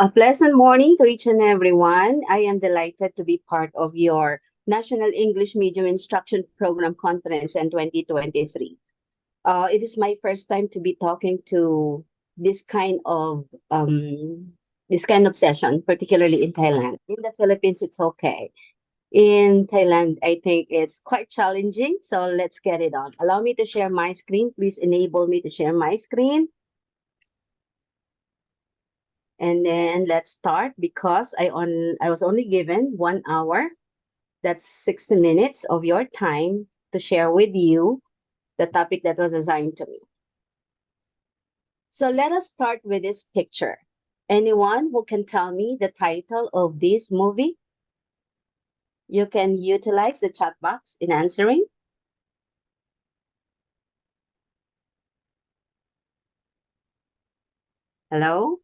A pleasant morning to each and everyone. I am delighted to be part of your National English Medium Instruction Program Conference in 2023. It is my first time to be talking to this kind of session, particularly in Thailand. In the Philippines, it's okay. In Thailand, I think it's quite challenging. So let's get it on. Allow me to share my screen. Please enable me to share my screen. And then let's start because I was only given 1 hour. That's 60 minutes of your time to share with you the topic that was assigned to me. So let us start with this picture. Anyone who can tell me the title of this movie? You can utilize the chat box in answering. Hello?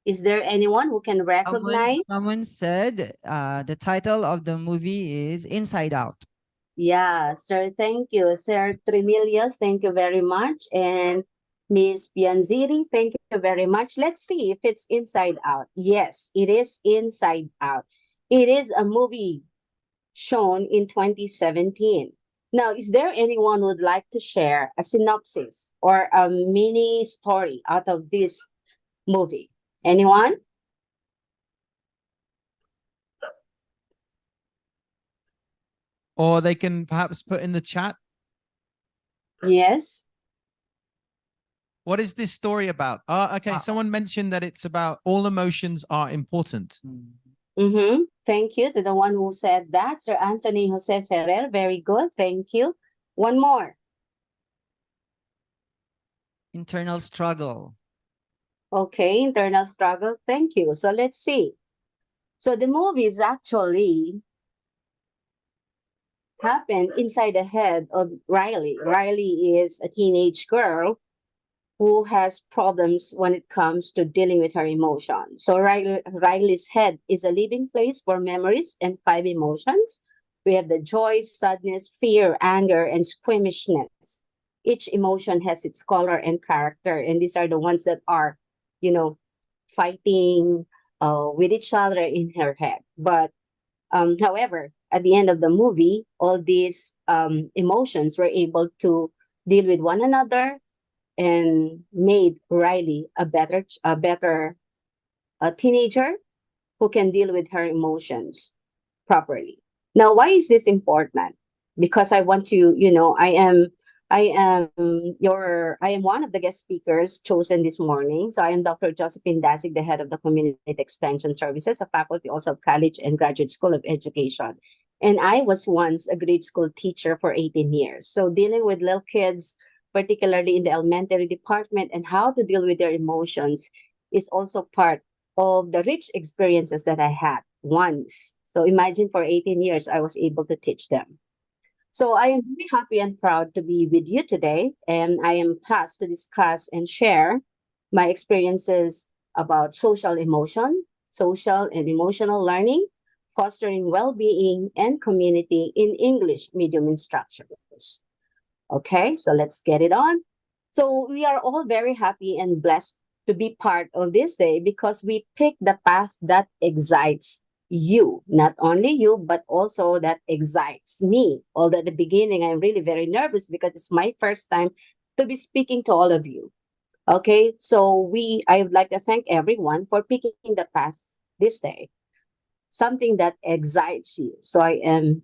Is there anyone who can recognize? Someone said the title of the movie is Inside Out. Yeah, sir, thank you. Sir Tremilios, thank you very much. And Miss Pianziri, thank you very much. Let's see if it's Inside Out. Yes, it is Inside Out. It is a movie shown in 2017. Now, is there anyone who would like to share a synopsis or a mini story out of this movie? Anyone? Or they can perhaps put in the chat. Yes. What is this story about? Okay, someone mentioned that it's about all emotions are important. Mm-hmm. Thank you to the one who said that, Sir Anthony Jose Ferrer. Very good. Thank you. One more. Internal struggle. Okay, internal struggle. Thank you. So let's see. So the movie is actually happened inside the head of Riley. Riley is a teenage girl who has problems when it comes to dealing with her emotions. So Riley's head is a living place for memories and 5 emotions. We have the joy, sadness, fear, anger, and squeamishness. Each emotion has its color and character, and these are the ones that are, fighting with each other in her head. But however, at the end of the movie, all these emotions were able to deal with one another and made Riley a better teenager who can deal with her emotions properly. Now, why is this important? Because I want to, I am one of the guest speakers chosen this morning. So I am Dr. Josephine Dasig, the head of the Community Extension Services, a faculty also of College and Graduate School of Education. And I was once a grade school teacher for 18 years. So dealing with little kids, particularly in the elementary department, and how to deal with their emotions is also part of the rich experiences that I had once. So imagine for 18 years, I was able to teach them. So I am very happy and proud to be with you today. And I am tasked to discuss and share my experiences about social and emotional learning, fostering well-being and community in English medium instruction. Okay, so let's get it on. So we are all very happy and blessed to be part of this day because we pick the path that excites you, not only you, but also that excites me. Although at the beginning, I'm really very nervous because it's my first time to be speaking to all of you. Okay, so I would like to thank everyone for picking the path this day, something that excites you. So I am,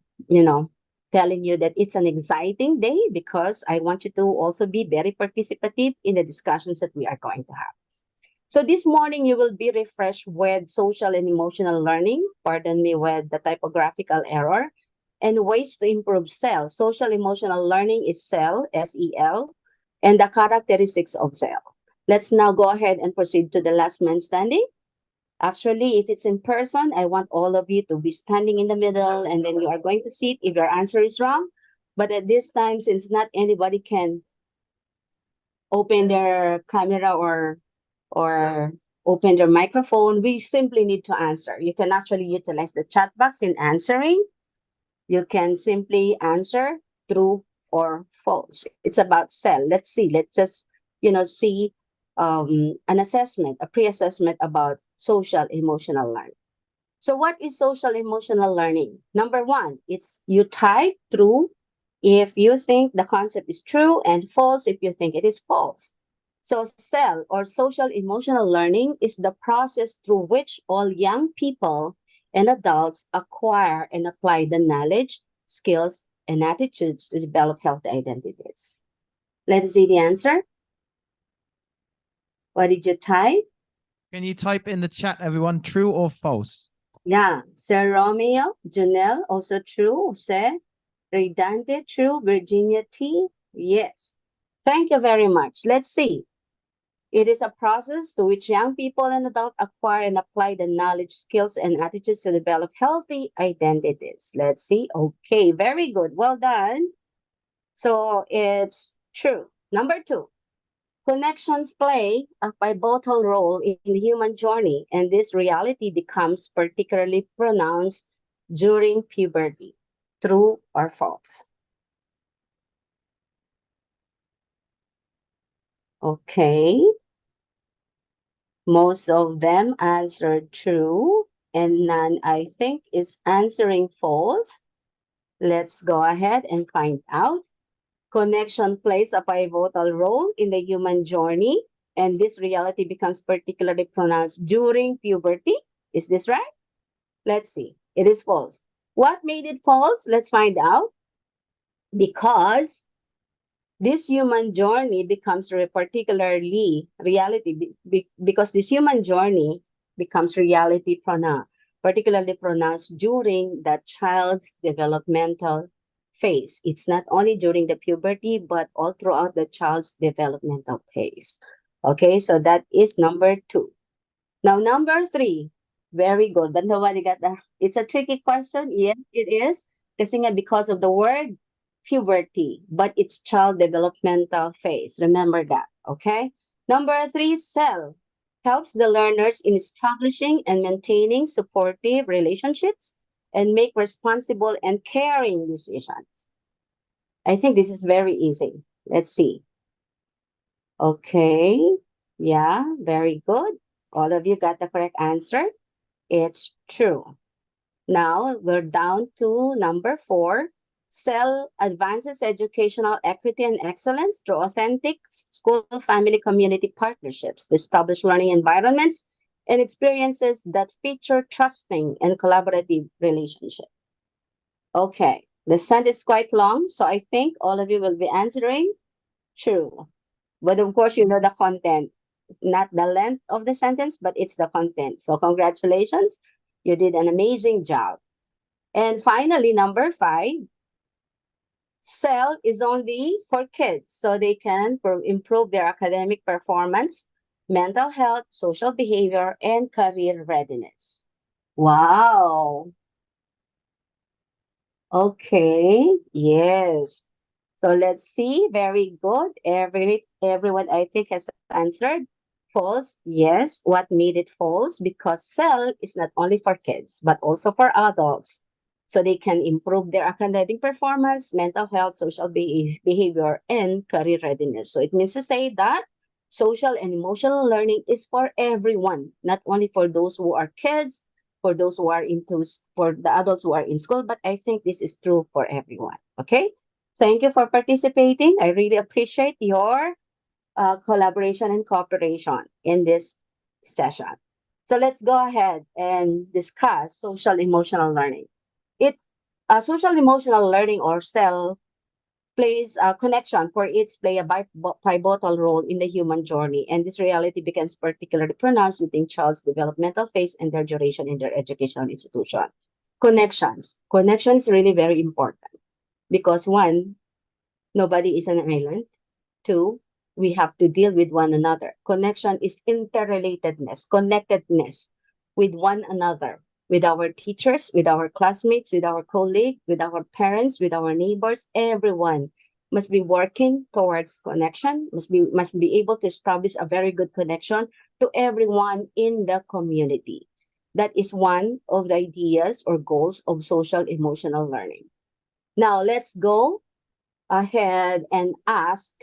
telling you that it's an exciting day because I want you to also be very participative in the discussions that we are going to have. So this morning, you will be refreshed with social and emotional learning, pardon me with the typographical error, and ways to improve SEL. Social emotional learning is SEL, S-E-L, and the characteristics of SEL. Let's now go ahead and proceed to the last man standing. Actually, if it's in person, I want all of you to be standing in the middle and then you are going to sit if your answer is wrong. But at this time, since not anybody can open their camera or open their microphone, we simply need to answer. You can actually utilize the chat box in answering. You can simply answer true or false. It's about SEL. Let's see. Let's just, see an assessment, a pre-assessment about social emotional learning. So what is social emotional learning? Number one, it's you type true if you think the concept is true and false if you think it is false. So SEL or social emotional learning is the process through which all young people and adults acquire and apply the knowledge, skills, and attitudes to develop healthy identities. Let's see the answer. What did you type? Can you type in the chat, everyone, true or false? Yeah, Sir Romeo, Janelle, also true. Jose, Redante, true. Virginia T, yes. Thank you very much. Let's see. It is a process to which young people and adults acquire and apply the knowledge, skills, and attitudes to develop healthy identities. Let's see. Okay, very good. Well done. So it's true. Number two, connections play a pivotal role in the human journey, and this reality becomes particularly pronounced during puberty. True or false? Okay. Most of them answered true, and none, I think, is answering false. Let's go ahead and find out. Connection plays a pivotal role in the human journey, and this reality becomes particularly pronounced during puberty. Is this right? Let's see. It is false. What made it false? Let's find out. Because this human journey becomes particularly reality because this human journey becomes reality particularly pronounced during the child's developmental phase. It's not only during the puberty, but all throughout the child's developmental phase. Okay, so that is number two. Now, number three, very good, but nobody got that. It's a tricky question. Yes, it is. Kasi nga because of the word puberty, but it's child developmental phase. Remember that, okay? Number three, SEL helps the learners in establishing and maintaining supportive relationships and make responsible and caring decisions. I think this is very easy. Let's see. Okay. Yeah, very good. All of you got the correct answer. It's true. Now we're down to number four. SEL advances educational equity and excellence through authentic school family community partnerships to establish learning environments and experiences that feature trusting and collaborative relationships. Okay, the sentence is quite long, so I think all of you will be answering true. But of course, you know the content, not the length of the sentence, but it's the content. So congratulations, you did an amazing job. And finally, number five, SEL is only for kids, so they can improve their academic performance, mental health, social behavior, and career readiness. Wow. Okay, yes. So let's see. Very good. Everyone I think has answered. False. Yes. What made it false? Because SEL is not only for kids, but also for adults. So they can improve their academic performance, mental health, social behavior, and career readiness. So it means to say that social and emotional learning is for everyone, not only for those who are kids, for those who are for the adults who are in school, but I think this is true for everyone. Okay. Thank you for participating. I really appreciate your collaboration and cooperation in this session. So let's go ahead and discuss social emotional learning. Social emotional learning or SEL plays a connection for its play a pivotal role in the human journey, and this reality becomes particularly pronounced within child's developmental phase and their duration in their educational institution. Connections. Connection is really very important because one, nobody is an island. Two, we have to deal with one another. Connection is interrelatedness, connectedness with one another, with our teachers, with our classmates, with our colleagues, with our parents, with our neighbors. Everyone must be working towards connection, must be able to establish a very good connection to everyone in the community. That is one of the ideas or goals of social emotional learning. Now let's go ahead and ask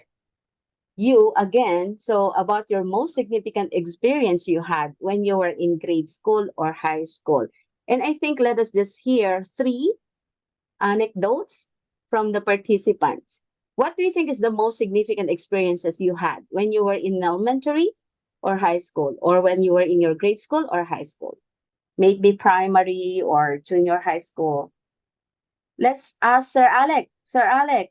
you again, so about your most significant experience you had when you were in grade school or high school. And I think let us just hear three anecdotes from the participants. What do you think is the most significant experiences you had when you were in elementary or high school, or when you were in your grade school or high school? Maybe primary or junior high school. Let's ask Sir Alec. Sir Alec,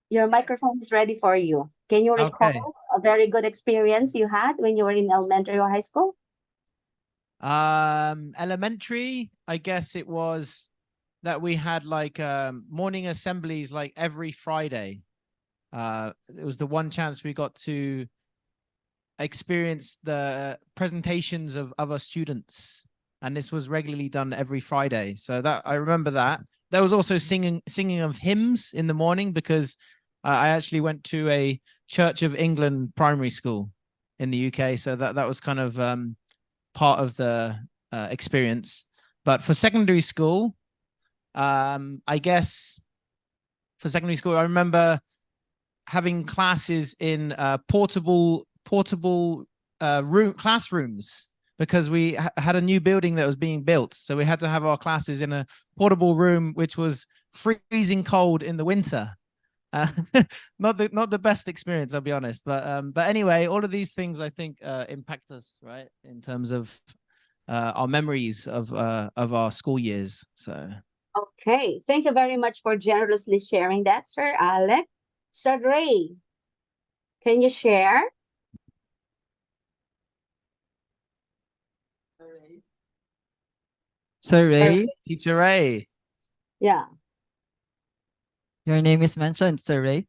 your microphone is ready for you. Can you recall Okay. a very good experience you had when you were in elementary or high school? Elementary, I guess it was that we had like morning assemblies like every Friday. It was the one chance we got to experience the presentations of other students, and this was regularly done every Friday. So that I remember that. There was also singing of hymns in the morning, because I actually went to a Church of England primary school in the UK, so that was kind of part of the experience. But for secondary school, I guess for secondary school, I remember having classes in portable classrooms, because we had a new building that was being built, so we had to have our classes in a portable room, which was freezing cold in the winter. Not the best experience, I'll be honest, but anyway, all of these things I think impact us, right, in terms of our memories of our school years. So Okay, thank you very much for generously sharing that, Sir Alec. Sir Ray, can you share? Sir Sir Ray, Teacher Ray, Yeah. your name is mentioned, Sir Ray.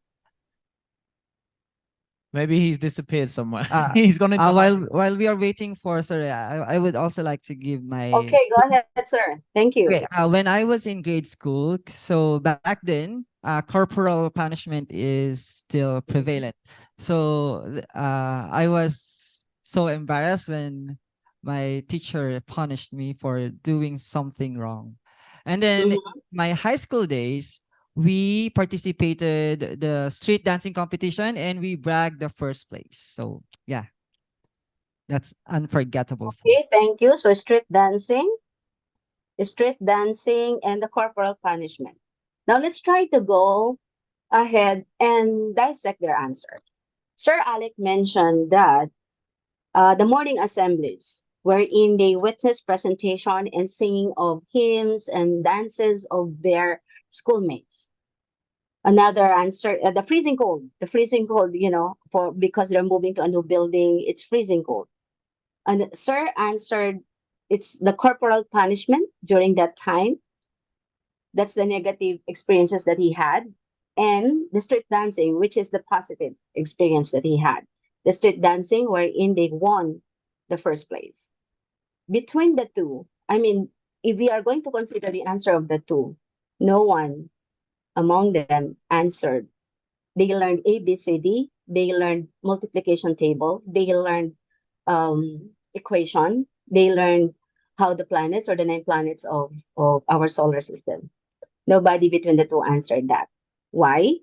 maybe he's disappeared somewhere. Uh, He's gone into while we are waiting for Sir Ray, I would also like to give my Okay, go ahead, sir. Thank you. okay, when I was in grade school, so back then, corporal punishment is still prevalent. So I was so embarrassed when my teacher punished me for doing something wrong. And then Mhm. my high school days, we participated the street dancing competition and we bragged the first place. So yeah, that's unforgettable for me. Okay, thank you. So street dancing, and the corporal punishment. Now let's try to go ahead and dissect their answer. Sir Alec mentioned that the morning assemblies, wherein they witness presentation and singing of hymns and dances of their schoolmates. Another answer, the freezing cold, for because they're moving to a new building, it's freezing cold. And Sir answered, it's the corporal punishment during that time. That's the negative experiences that he had. And the street dancing, which is the positive experience that he had. The street dancing wherein they won the first place. Between the two, I mean, if we are going to consider the answer of the two, no one among them answered. They learned ABCD, they learned multiplication table, they learned equation, they learned how the planets or the 9 planets of our solar system. Nobody between the two answered that. Why?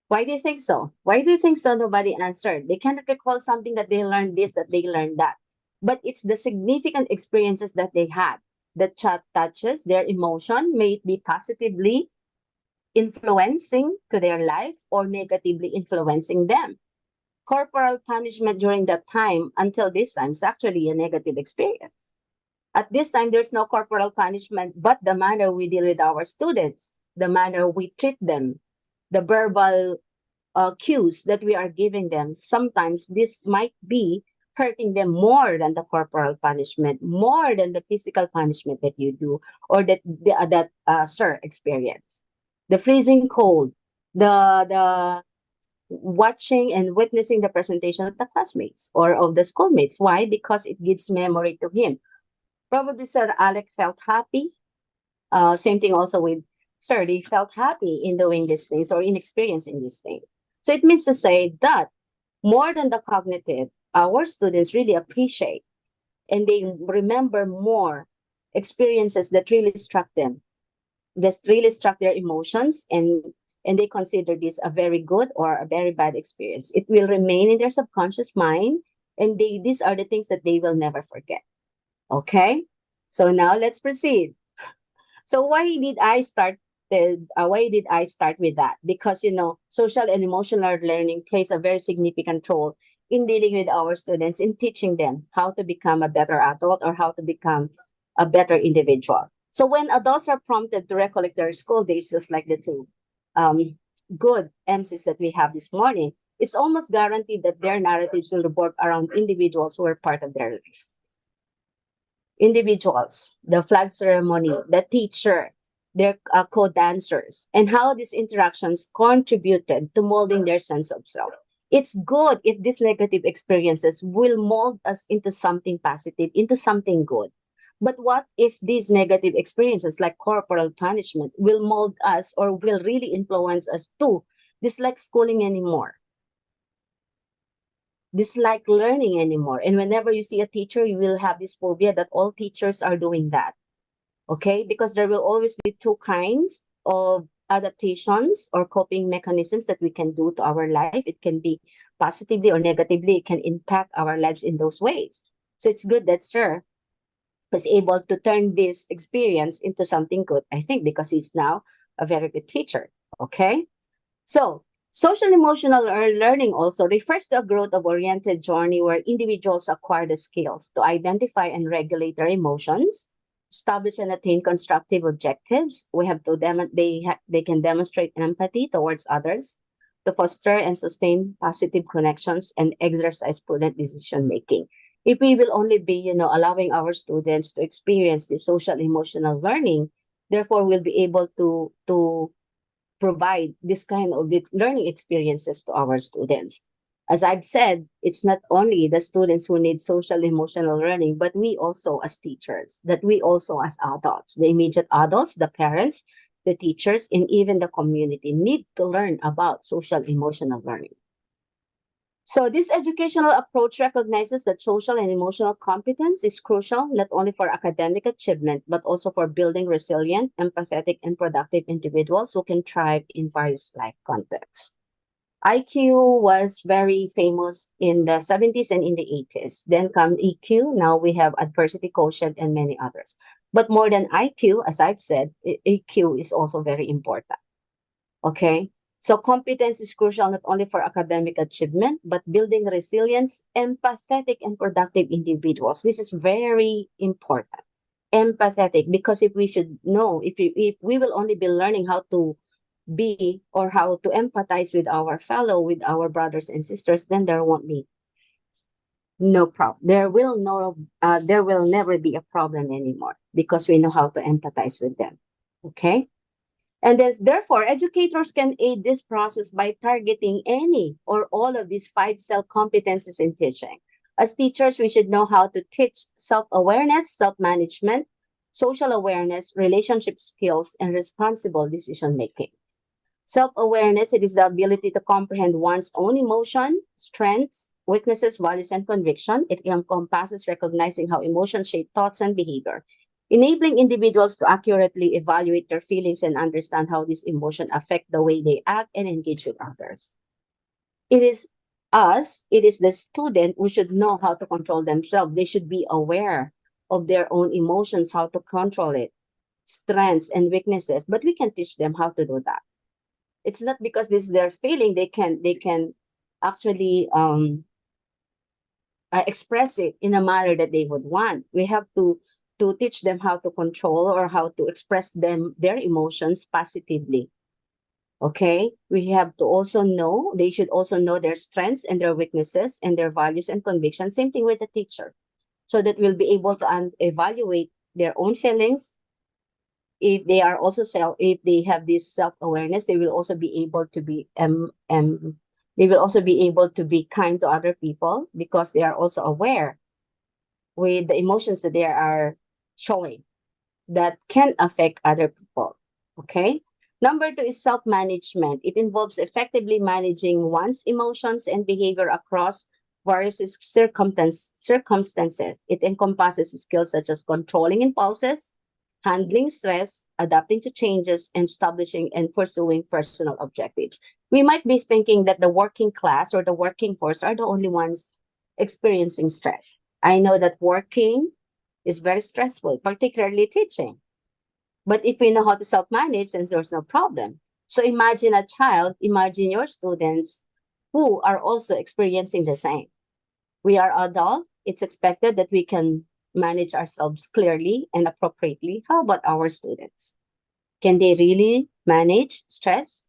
Why do you think so? Why do you think so? Nobody answered. They cannot recall something that they learned this, that they learned that. But it's the significant experiences that they had that touches their emotion, may it be positively influencing to their life or negatively influencing them. Corporal punishment during that time until this time is actually a negative experience. At this time, there's no corporal punishment, but the manner we deal with our students, the manner we treat them, the verbal cues that we are giving them, sometimes this might be hurting them more than the corporal punishment, more than the physical punishment that you do or that sir experienced. The freezing cold, the watching and witnessing the presentation of the classmates or of the schoolmates. Why? Because it gives memory to him. Probably Sir Alec felt happy. Same thing also with Sir. They felt happy in doing these things or in experiencing these things. So it means to say that more than the cognitive, our students really appreciate and they remember more experiences that really struck them, that really struck their emotions and they consider this a very good or a very bad experience, it will remain in their subconscious mind, and these are the things that they will never forget. Okay, so now let's proceed. So why did I start with that? Because social and emotional learning plays a very significant role in dealing with our students, in teaching them how to become a better adult or how to become a better individual. So when adults are prompted to recollect their school days, just like the two good MCs that we have this morning, it's almost guaranteed that their narratives will revolve around individuals who were part of their life. Individuals, the flag ceremony, the teacher, their co-dancers, and how these interactions contributed to molding their sense of self. It's good if these negative experiences will mold us into something positive, into something good. But what if these negative experiences, like corporal punishment, will mold us or will really influence us to dislike schooling anymore? Dislike learning anymore. And whenever you see a teacher, you will have this phobia that all teachers are doing that. Okay? Because there will always be two kinds of adaptations or coping mechanisms that we can do to our life. It can be positively or negatively. It can impact our lives in those ways. So it's good that Sir was able to turn this experience into something good, I think, because he's now a very good teacher. Okay? So social emotional learning also refers to a growth-oriented journey where individuals acquire the skills to identify and regulate their emotions, establish and attain constructive objectives. We have to they can demonstrate empathy towards others, to foster and sustain positive connections, and exercise prudent decision making. If we will only be, allowing our students to experience the social emotional learning, therefore we'll be able to provide this kind of learning experiences to our students. As I've said, it's not only the students who need social emotional learning, but we also as teachers, that we also as adults, the immediate adults, the parents, the teachers, and even the community need to learn about social emotional learning. So this educational approach recognizes that social and emotional competence is crucial not only for academic achievement, but also for building resilient, empathetic, and productive individuals who can thrive in various life contexts. IQ was very famous in the 70s and in the 80s. Then come EQ. Now we have adversity quotient and many others. But more than IQ, as I've said, EQ is also very important. Okay? So competence is crucial not only for academic achievement, but building resilience, empathetic, and productive individuals. This is very important. Empathetic, because if we should know, if we will only be learning how to be or how to empathize with our brothers and sisters, then there won't be no problem. There will never be a problem anymore because we know how to empathize with them. Okay? And then, therefore, educators can aid this process by targeting any or all of these 5 self-competencies in teaching. As teachers, we should know how to teach self-awareness, self-management, social awareness, relationship skills, and responsible decision-making. Self-awareness, it is the ability to comprehend one's own emotion, strengths, weaknesses, values, and conviction. It encompasses recognizing how emotions shape thoughts and behavior, enabling individuals to accurately evaluate their feelings and understand how these emotions affect the way they act and engage with others. It is the student who should know how to control themselves. They should be aware of their own emotions, how to control it, strengths and weaknesses, but we can teach them how to do that. It's not because this is their feeling, they can actually express it in a manner that they would want. We have to teach them how to control or how to express their emotions positively. Okay, we have to also know, they should also know their strengths and their weaknesses and their values and convictions. Same thing with the teacher, so that we'll be able to evaluate their own feelings. If they are also if they have this self-awareness, they will also be able to be they will also be able to be kind to other people because they are also aware with the emotions that they are showing that can affect other people. Okay. Number 2 is self-management. It involves effectively managing one's emotions and behavior across various circumstances. It encompasses skills such as controlling impulses, handling stress, adapting to changes, and establishing and pursuing personal objectives. We might be thinking that the working class or the working force are the only ones experiencing stress. I know that working is very stressful, particularly teaching. But if we know how to self-manage, then there's no problem. So imagine a child, imagine your students who are also experiencing the same. We are adult. It's expected that we can manage ourselves clearly and appropriately. How about our students? Can they really manage stress?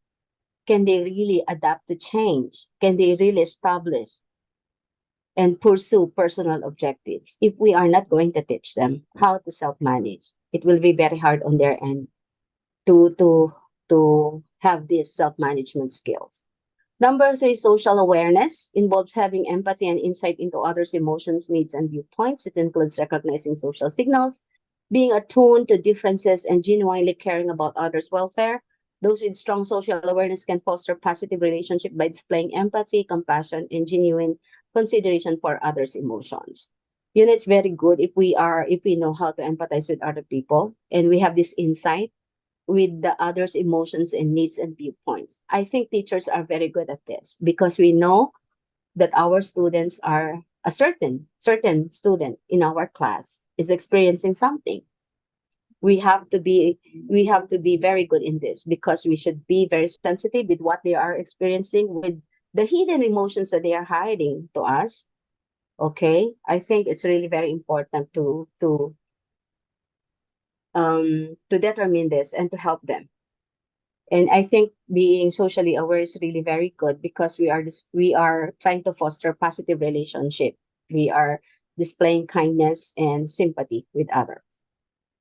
Can they really adapt to change? Can they really establish and pursue personal objectives? If we are not going to teach them how to self-manage, it will be very hard on their end to have these self-management skills. Number 3, social awareness involves having empathy and insight into others' emotions, needs, and viewpoints. It includes recognizing social signals, being attuned to differences, and genuinely caring about others' welfare. Those with strong social awareness can foster positive relationship by displaying empathy, compassion, and genuine consideration for others' emotions. You know, it's very good if we know how to empathize with other people and we have this insight with the others' emotions and needs and viewpoints. I think teachers are very good at this because we know that our students are a certain student in our class is experiencing something. We have to be very good in this because we should be very sensitive with what they are experiencing, with the hidden emotions that they are hiding to us. Okay, I think it's really very important to determine this and to help them. And I think being socially aware is really very good because we are trying to foster positive relationship. We are displaying kindness and sympathy with others.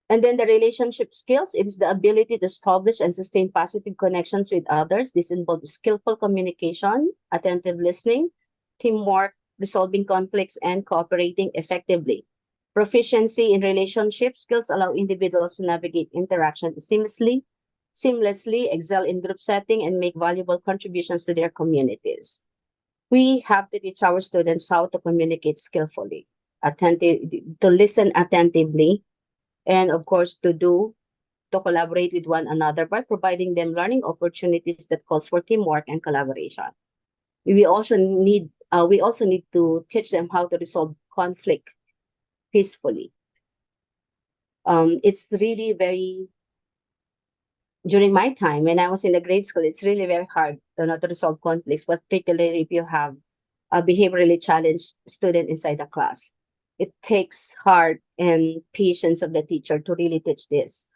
And then the relationship skills, it is the ability to establish and sustain positive connections with others. This involves skillful communication, attentive listening, teamwork, resolving conflicts, and cooperating effectively. Proficiency in relationship skills allow individuals to navigate interaction seamlessly, excel in group setting, and make valuable contributions to their communities. We have to teach our students how to communicate skillfully, to listen attentively, and of course to collaborate with one another by providing them learning opportunities that calls for teamwork and collaboration. We also need to teach them how to resolve conflict peacefully. It's really very, during my time when I was in the grade school, it's really very hard to resolve conflicts, particularly if you have a behaviorally challenged student inside the class. It takes heart and patience of the teacher to really teach this.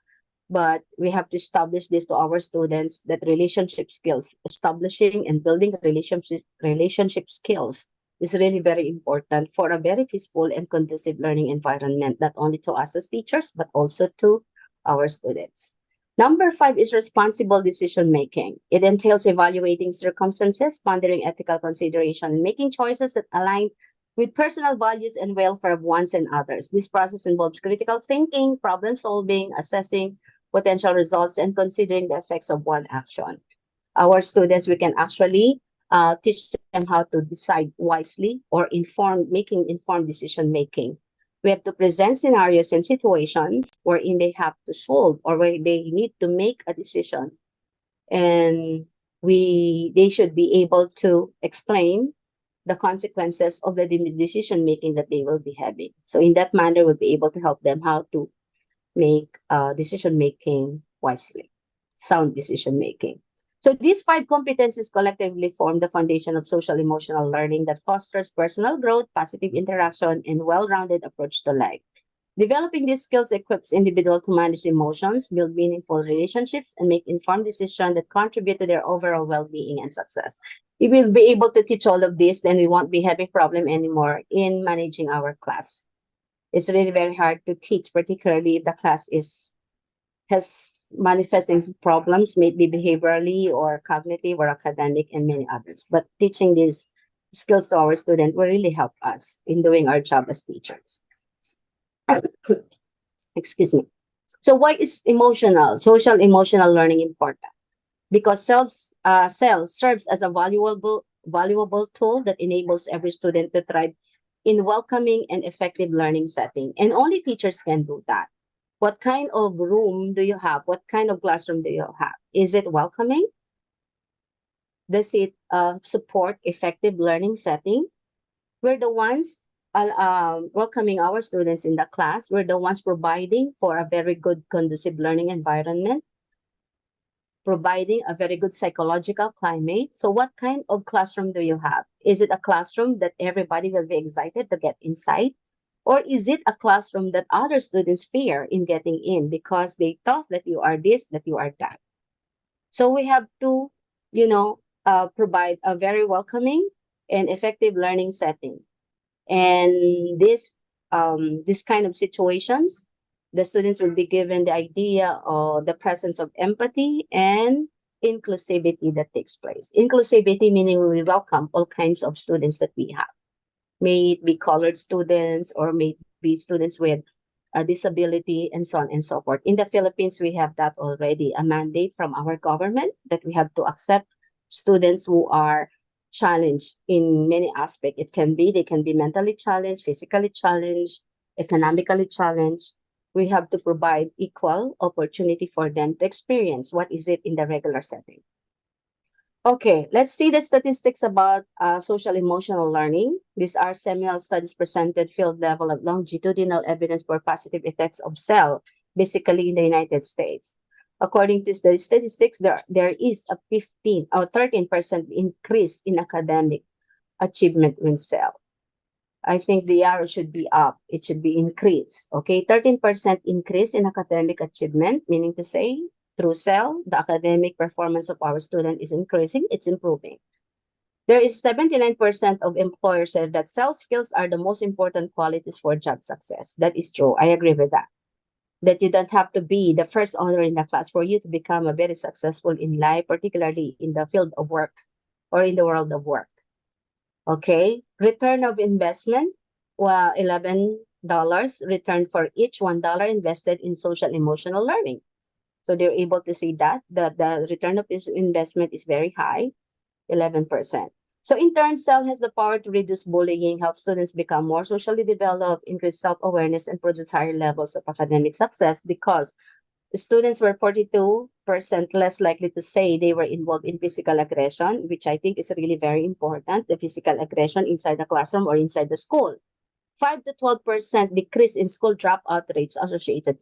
But we have to establish this to our students, that relationship skills, establishing and building relationship skills is really very important for a very peaceful and conducive learning environment, not only to us as teachers, but also to our students. Number 5 is responsible decision making. It entails evaluating circumstances, pondering ethical consideration, and making choices that align with personal values and welfare of ones and others. This process involves critical thinking, problem solving, assessing potential results, and considering the effects of one action. Our students, we can actually teach them how to decide wisely or making informed decision making. We have to present scenarios and situations wherein they have to solve or where they need to make a decision. And they should be able to explain the consequences of the decision making that they will be having. So in that manner, we'll be able to help them how to make decision making wisely, sound decision making. So these 5 competencies collectively form the foundation of social emotional learning that fosters personal growth, positive interaction, and well-rounded approach to life. Developing these skills equips individuals to manage emotions, build meaningful relationships, and make informed decisions that contribute to their overall well-being and success. If we'll be able to teach all of this, then we won't be having problem anymore in managing our class. It's really very hard to teach, particularly if the class has manifesting problems, maybe behaviorally or cognitive or academic and many others. But teaching these skills to our students will really help us in doing our job as teachers. Excuse me. So why is social emotional learning important? Because CEL serves as a valuable tool that enables every student to thrive in welcoming and effective learning setting. And only teachers can do that. What kind of room do you have? What kind of classroom do you have? Is it welcoming? Does it support effective learning setting? We're the ones welcoming our students in the class. We're the ones providing for a very good conducive learning environment, providing a very good psychological climate. So what kind of classroom do you have? Is it a classroom that everybody will be excited to get inside? Or is it a classroom that other students fear in getting in because they thought that you are this, that you are that? So we have to, provide a very welcoming and effective learning setting. And this kind of situations, the students will be given the idea of the presence of empathy and inclusivity that takes place. Inclusivity meaning we welcome all kinds of students that we have. May it be colored students or may it be students with a disability and so on and so forth. In the Philippines, we have that already, a mandate from our government that we have to accept students who are challenged in many aspects. They can be mentally challenged, physically challenged, economically challenged. We have to provide equal opportunity for them to experience what is it in the regular setting. Okay, let's see the statistics about social emotional learning. These are seminal studies presented field level of longitudinal evidence for positive effects of cell, basically in the United States. According to the statistics, there is a 15 or 13% increase in academic achievement in cell. I think the arrow should be up. It should be increased. Okay, 13% increase in academic achievement, meaning to say through cell, the academic performance of our student is increasing, it's improving. There is 79% of employers said that cell skills are the most important qualities for job success. That is true. I agree with that. That you don't have to be the first honor in the class for you to become a very successful in life, particularly in the field of work or in the world of work. Okay, return of investment, well, $11 return for each $1 invested in social emotional learning. So they're able to see that the return of this investment is very high, 11%. So in turn, cell has the power to reduce bullying, help students become more socially developed, increase self-awareness, and produce higher levels of academic success because the students were 42% less likely to say they were involved in physical aggression, which I think is really very important, the physical aggression inside the classroom or inside the school. 5 to 12% decrease in school dropout rates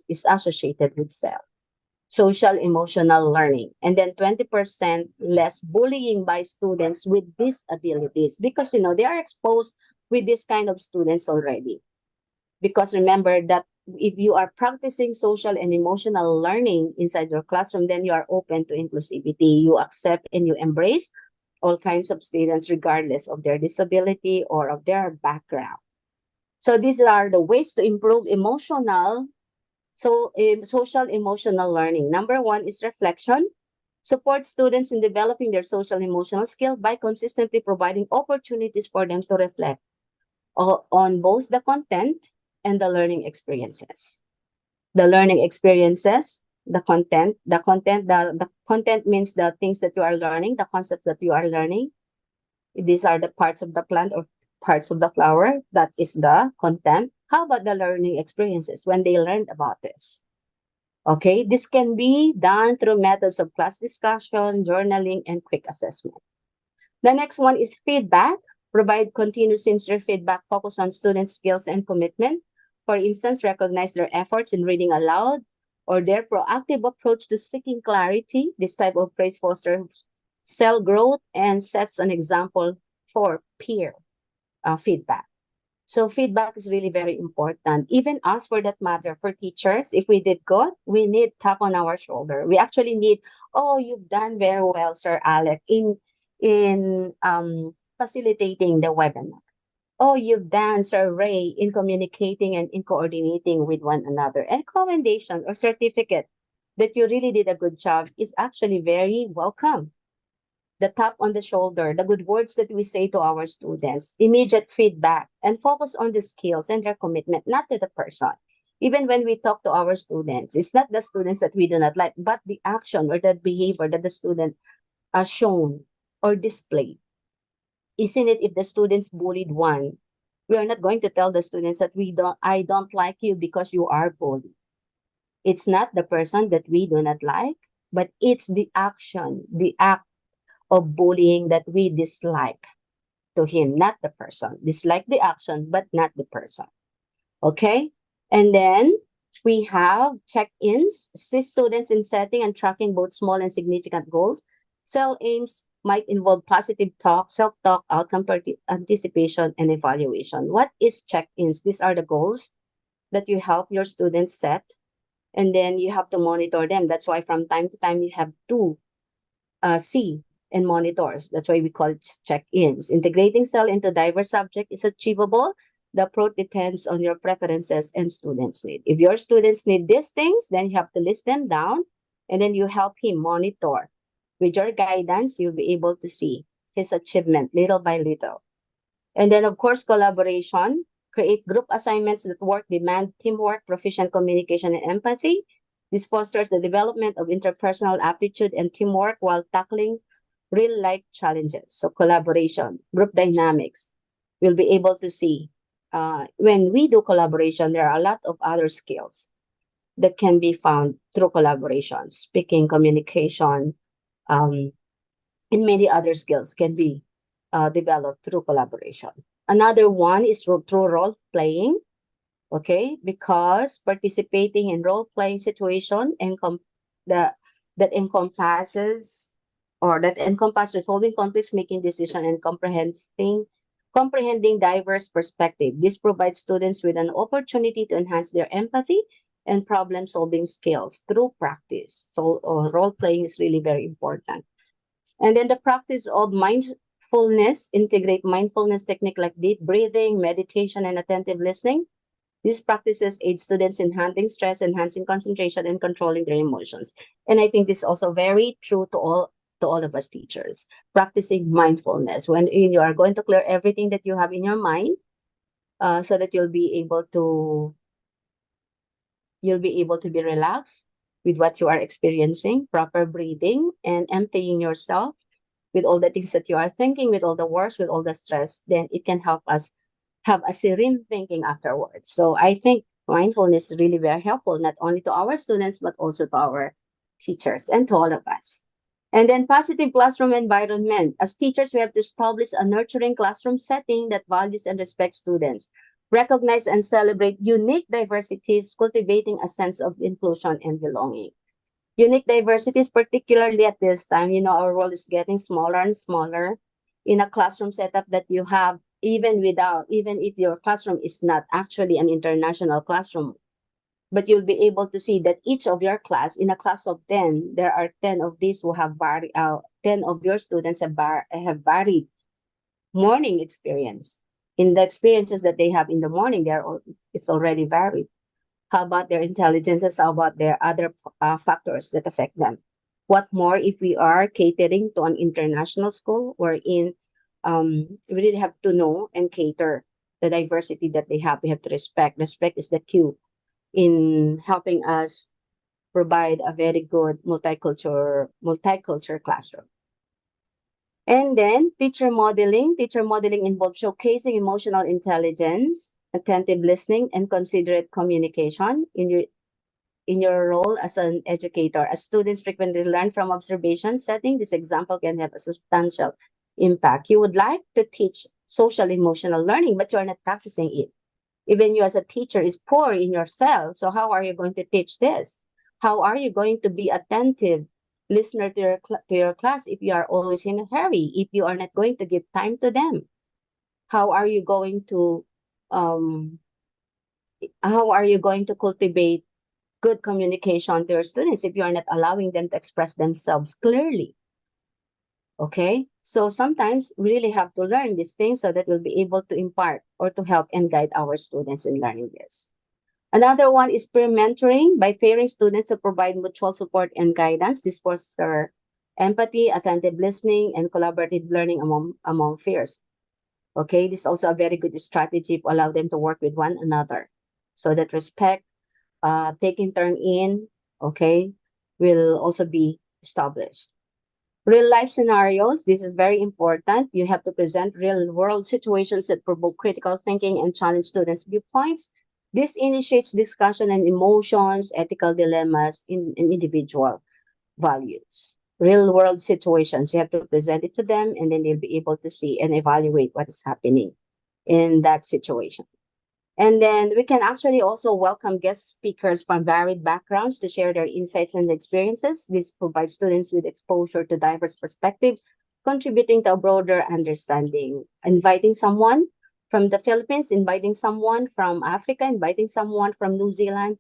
is associated with cell. Social emotional learning, and then 20% less bullying by students with disabilities because they are exposed with this kind of students already. Because remember that if you are practicing social and emotional learning inside your classroom, then you are open to inclusivity. You accept and you embrace all kinds of students regardless of their disability or of their background. So these are the ways to improve social emotional learning. Number one is reflection. Support students in developing their social emotional skill by consistently providing opportunities for them to reflect on both the content and the learning experiences. The learning experiences, the content means the things that you are learning, the concepts that you are learning. These are the parts of the plant or parts of the flower. That is the content. How about the learning experiences when they learned about this? Okay, this can be done through methods of class discussion, journaling, and quick assessment. The next one is feedback. Provide continuous sincere feedback, focus on student skills and commitment. For instance, recognize their efforts in reading aloud or their proactive approach to seeking clarity. This type of praise fosters cell growth and sets an example for peer feedback. So feedback is really very important. Even us, for that matter, for teachers, if we did good, we need tap on our shoulder. We actually need, oh, you've done very well, Sir Alec, in facilitating the webinar. Oh, you've done, Sir Ray, in communicating and in coordinating with one another. And commendation or certificate that you really did a good job is actually very welcome. The tap on the shoulder, the good words that we say to our students, immediate feedback, and focus on the skills and their commitment, not to the person. Even when we talk to our students, it's not the students that we do not like, but the action or the behavior that the student has shown or displayed. Isn't it if the students bullied one, we are not going to tell the students that I don't like you because you are bullied. It's not the person that we do not like, but it's the action, the act of bullying that we dislike to him, not the person. Dislike the action, but not the person. Okay? And then we have check-ins, assist students in setting and tracking both small and significant goals. SEL aims might involve positive talk, self-talk, outcome anticipation, and evaluation. What is check-ins? These are the goals that you help your students set, and then you have to monitor them. That's why from time to time you have to see and monitors. That's why we call it check-ins. Integrating SEL into diverse subject is achievable. The approach depends on your preferences and students' need. If your students need these things, then you have to list them down, and then you help him monitor. With your guidance, you'll be able to see his achievement little by little. And then, of course, collaboration. Create group assignments that work, demand teamwork, proficient communication, and empathy. This fosters the development of interpersonal aptitude and teamwork while tackling real-life challenges. So collaboration, group dynamics. We'll be able to see when we do collaboration, there are a lot of other skills that can be found through collaboration. Speaking, communication, and many other skills can be developed through collaboration. Another one is through role playing, okay? Because participating in role playing situation that encompasses resolving conflicts, making decisions, and comprehending diverse perspective. This provides students with an opportunity to enhance their empathy and problem-solving skills through practice. So role playing is really very important. And then the practice of mindfulness, integrate mindfulness technique like deep breathing, meditation, and attentive listening. These practices aid students in handling stress, enhancing concentration, and controlling their emotions. And I think this is also very true to all of us teachers. Practicing mindfulness when you are going to clear everything that you have in your mind, so that you'll be able to be relaxed with what you are experiencing, proper breathing, and emptying yourself with all the things that you are thinking, with all the worries, with all the stress. Then it can help us have a serene thinking afterwards. So I think mindfulness is really very helpful, not only to our students, but also to our teachers and to all of us. And then positive classroom environment. As teachers, we have to establish a nurturing classroom setting that values and respects students. Recognize and celebrate unique diversities, cultivating a sense of inclusion and belonging. Unique diversities, particularly at this time, our world is getting smaller and smaller. In a classroom setup that you have, even if your classroom is not actually an international classroom, but you'll be able to see that each of your class, in a class of 10, there are 10 of these who have 10 of your students have varied morning experience. In the experiences that they have in the morning, it's already varied. How about their intelligences? How about their other factors that affect them? What more if we are catering to an international school wherein we really have to know and cater the diversity that they have. We have to respect. Respect is the cue in helping us provide a very good multicultural classroom. And then teacher modeling. Teacher modeling involves showcasing emotional intelligence, attentive listening, and considerate communication in your role as an educator. As students frequently learn from observation setting, this example can have a substantial impact. You would like to teach social emotional learning, but you are not practicing it. Even you as a teacher is poor in yourself. So how are you going to teach this? How are you going to be attentive listener to your class if you are always in a hurry, if you are not going to give time to them? How are you going to cultivate good communication to your students if you are not allowing them to express themselves clearly? Okay, so sometimes we really have to learn these things so that we'll be able to impart or to help and guide our students in learning this. Another one is peer mentoring. By pairing students to provide mutual support and guidance, this fosters empathy, attentive listening, and collaborative learning among peers. Okay, this is also a very good strategy to allow them to work with one another, so that respect, taking turn in, okay, will also be established. Real life scenarios, this is very important. You have to present real world situations that provoke critical thinking and challenge students' viewpoints. This initiates discussion on emotions, ethical dilemmas, in individual values, real world situations. You have to present it to them, and then they'll be able to see and evaluate what is happening in that situation. And then we can actually also welcome guest speakers from varied backgrounds to share their insights and experiences. This provides students with exposure to diverse perspectives, contributing to a broader understanding. Inviting someone from the Philippines, inviting someone from Africa, inviting someone from New Zealand,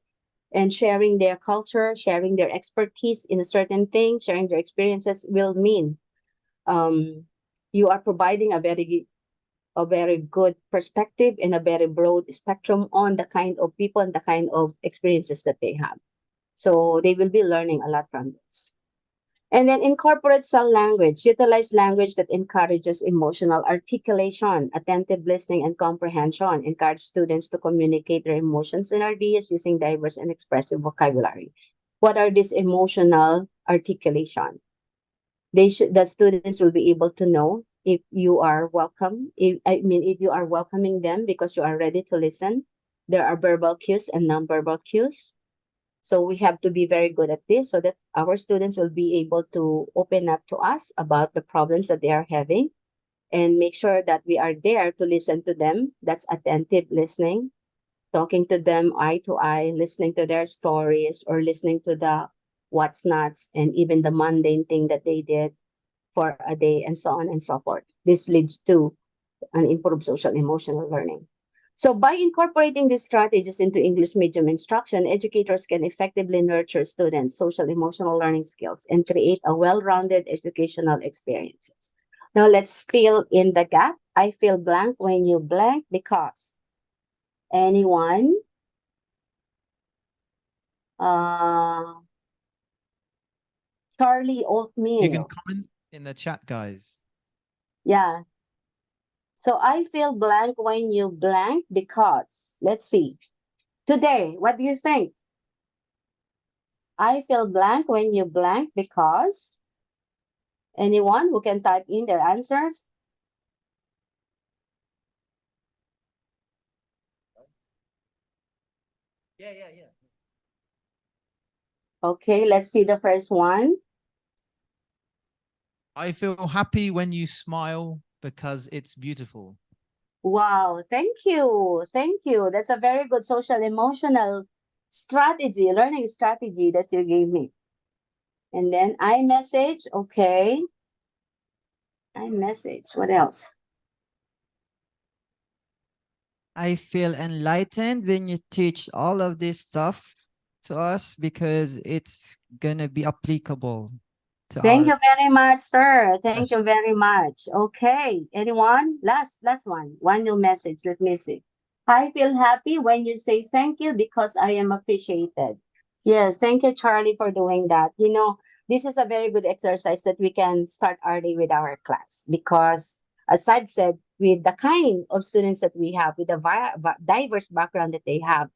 and sharing their culture, sharing their expertise in a certain thing, sharing their experiences will mean you are providing a very good perspective and a very broad spectrum on the kind of people and the kind of experiences that they have. So they will be learning a lot from this. And then incorporate cell language. Utilize language that encourages emotional articulation, attentive listening, and comprehension. Encourage students to communicate their emotions and ideas using diverse and expressive vocabulary. What are these emotional articulation? The students will be able to know if you are welcome. If you are welcoming them because you are ready to listen. There are verbal cues and nonverbal cues. So we have to be very good at this so that our students will be able to open up to us about the problems that they are having and make sure that we are there to listen to them. That's attentive listening, talking to them eye to eye, listening to their stories or listening to the what's nots and even the mundane thing that they did for a day and so on and so forth. This leads to an improved social emotional learning. So by incorporating these strategies into English medium instruction, educators can effectively nurture students' social emotional learning skills and create a well-rounded educational experiences. Now let's fill in the gap. I fill blank when you blank because anyone Charlie You can Oatmeal. comment in the chat, guys. Yeah. So I fill blank when you blank because, let's see. Today, what do you think? I fill blank when you blank because anyone who can type in their answers? Yeah. Okay, let's see the first one. I feel happy when you smile because it's beautiful. Wow, thank you. Thank you. That's a very good social emotional strategy, learning strategy that you gave me. And then iMessage, okay. iMessage, what else? I feel enlightened when you teach all of this stuff to us because it's gonna be applicable to Thank our you very much, sir. Thank question. you very much. Okay, anyone? Last one. One new message. Let me see. I feel happy when you say thank you because I am appreciated. Yes, thank you, Charlie, for doing that. You know, this is a very good exercise that we can start early with our class because, as I've said, with the kind of students that we have, with the diverse background that they have,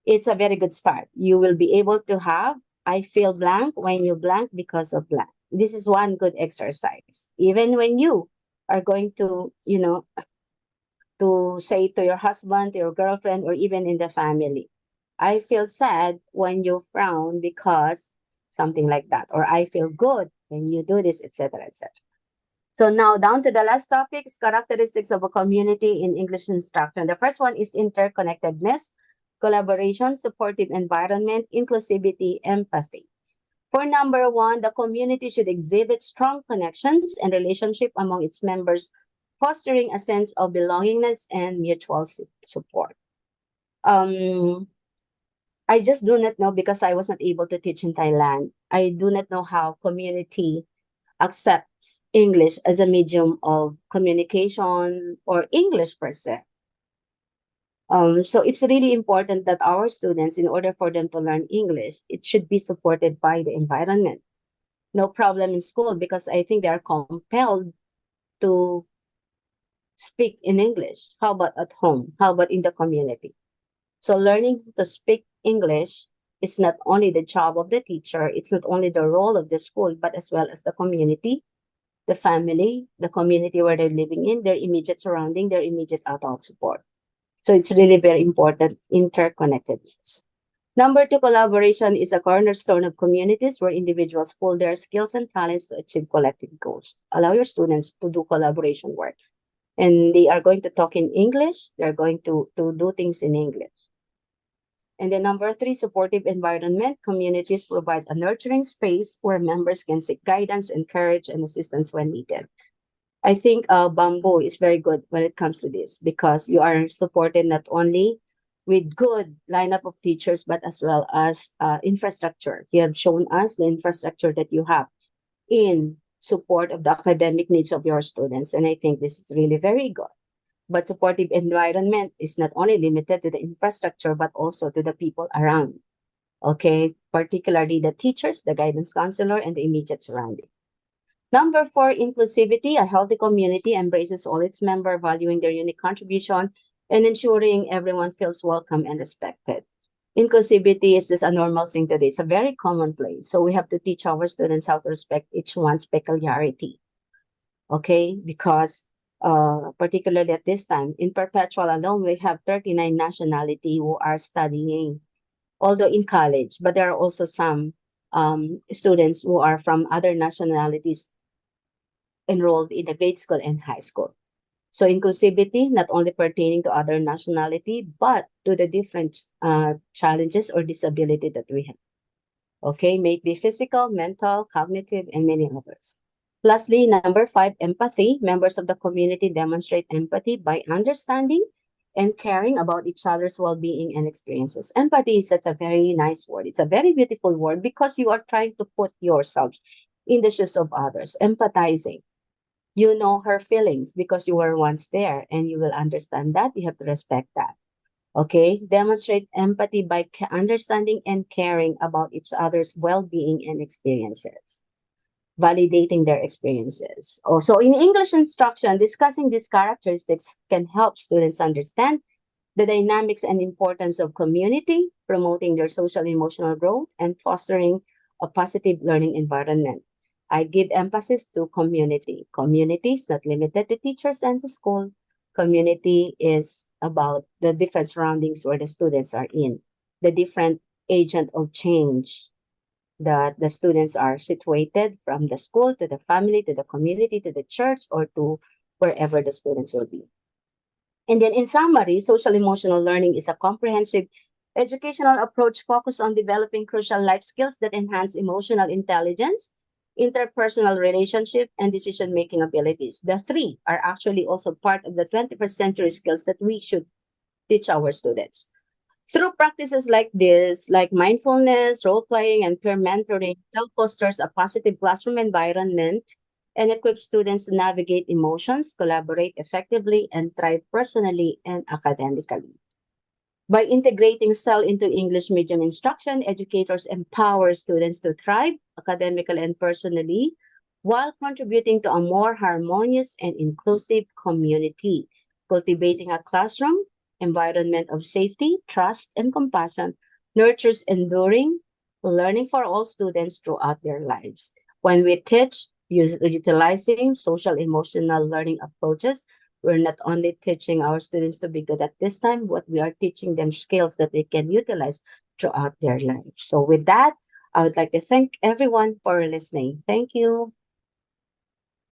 it's a very good start. You will be able to have I feel blank when you blank because of blank. This is one good exercise. Even when you are going to, to say to your husband, to your girlfriend, or even in the family, I feel sad when you frown because something like that, or I feel good when you do this, etc., etc. So now down to the last topic is characteristics of a community in English instruction. The first one is interconnectedness, collaboration, supportive environment, inclusivity, empathy. For number one, the community should exhibit strong connections and relationship among its members, fostering a sense of belongingness and mutual support. I just do not know because I was not able to teach in Thailand. I do not know how community accepts English as a medium of communication or English per se. So it's really important that our students, in order for them to learn English, it should be supported by the environment. No problem in school because I think they are compelled to speak in English. How about at home? How about in the community? So learning to speak English is not only the job of the teacher, it's not only the role of the school, but as well as the community, the family, the community where they're living in, their immediate surrounding, their immediate adult support. So it's really very important, interconnectedness. Number two, collaboration is a cornerstone of communities where individuals pool their skills and talents to achieve collective goals. Allow your students to do collaboration work. And they are going to talk in English. They're going to do things in English. And then number three, supportive environment. Communities provide a nurturing space where members can seek guidance, encourage, and assistance when needed. I think Bamboo is very good when it comes to this because you are supported not only with good lineup of teachers, but as well as infrastructure. You have shown us the infrastructure that you have in support of the academic needs of your students. And I think this is really very good. But supportive environment is not only limited to the infrastructure, but also to the people around. Okay, particularly the teachers, the guidance counselor, and the immediate surrounding. Number four, inclusivity. A healthy community embraces all its members, valuing their unique contribution and ensuring everyone feels welcome and respected. Inclusivity is just a normal thing today. It's a very commonplace. So we have to teach our students how to respect each one's peculiarity. Okay, because particularly at this time, in Perpetual alone, we have 39 nationality who are studying, although in college, but there are also some students who are from other nationalities enrolled in the grade school and high school. So inclusivity, not only pertaining to other nationality, but to the different challenges or disability that we have. Okay, may it be physical, mental, cognitive, and many others. Lastly, number five, empathy. Members of the community demonstrate empathy by understanding and caring about each other's well-being and experiences. Empathy is such a very nice word. It's a very beautiful word because you are trying to put yourselves in the shoes of others, empathizing. You know her feelings because you were once there and you will understand that. You have to respect that. Okay, demonstrate empathy by understanding and caring about each other's well-being and experiences, validating their experiences. Also, in English instruction, discussing these characteristics can help students understand the dynamics and importance of community, promoting their social and emotional growth, and fostering a positive learning environment. I give emphasis to community. Community is not limited to teachers and the school. Community is about the different surroundings where the students are in, the different agent of change that the students are situated, from the school to the family, to the community, to the church, or to wherever the students will be. And then in summary, social emotional learning is a comprehensive educational approach focused on developing crucial life skills that enhance emotional intelligence, interpersonal relationship, and decision-making abilities. The three are actually also part of the 21st century skills that we should teach our students. Through practices like this, like mindfulness, role-playing, and peer mentoring, help fosters a positive classroom environment and equips students to navigate emotions, collaborate effectively, and thrive personally and academically. By integrating SEL into English medium instruction, educators empower students to thrive academically and personally while contributing to a more harmonious and inclusive community, cultivating a classroom environment of safety, trust, and compassion nurtures enduring learning for all students throughout their lives. When we teach utilizing social emotional learning approaches, we're not only teaching our students to be good at this time, but we are teaching them skills that they can utilize throughout their lives. So with that, I would like to thank everyone for listening. Thank you.